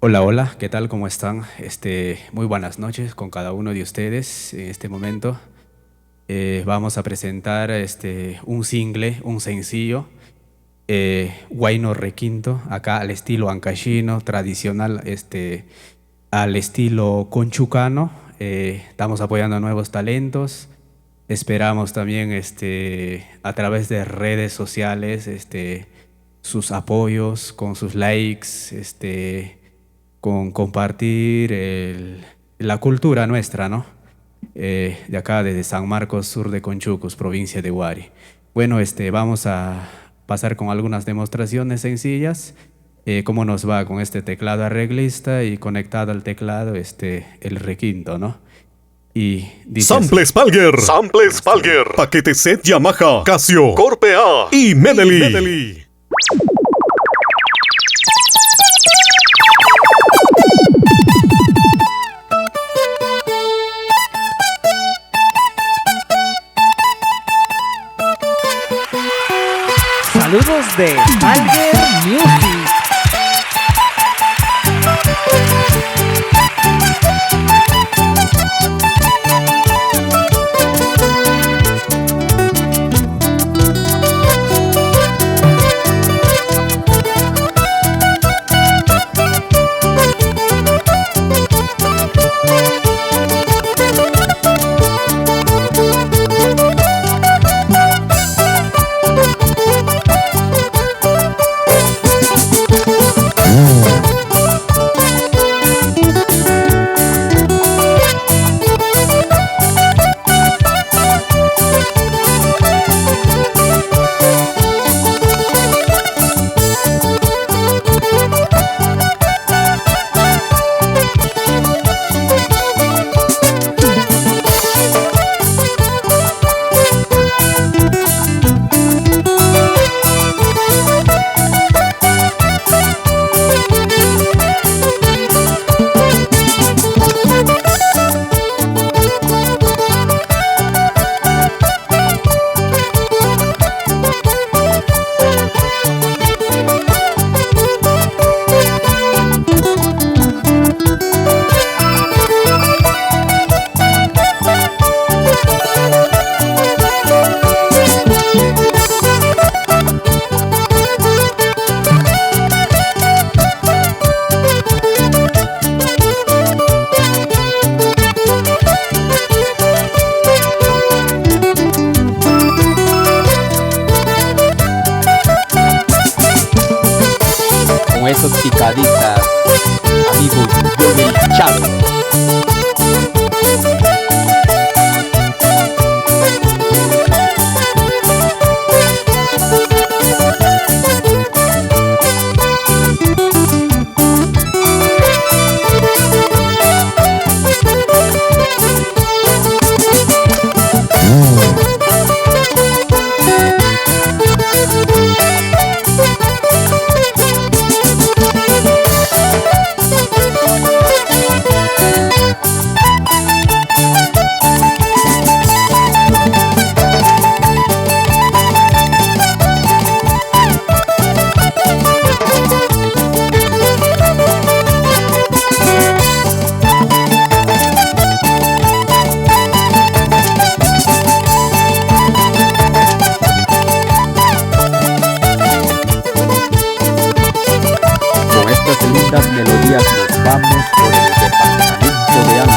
Hola, hola, ¿qué tal? ¿Cómo están? Muy buenas noches con cada uno de ustedes. En este momento vamos a presentar un single, un sencillo, Huayno Requinto, acá al estilo ancashino, tradicional, al estilo conchucano. Estamos apoyando a nuevos talentos. Esperamos también a través de redes sociales sus apoyos, con sus likes, con compartir la cultura nuestra, ¿no? De acá, desde San Marcos, sur de Conchucos, provincia de Huari. Bueno, vamos a pasar con algunas demostraciones sencillas. Cómo nos va con este teclado arreglista y conectado al teclado el requinto, ¿no? Y dice así. Samples Palger, paquete set Yamaha, Casio, Corpe A y Medley. Saludos de Palger Music. Con esas picaditas, amigo Johnny Chávez. Con estas lindas melodías nos vamos por el departamento de Áncash.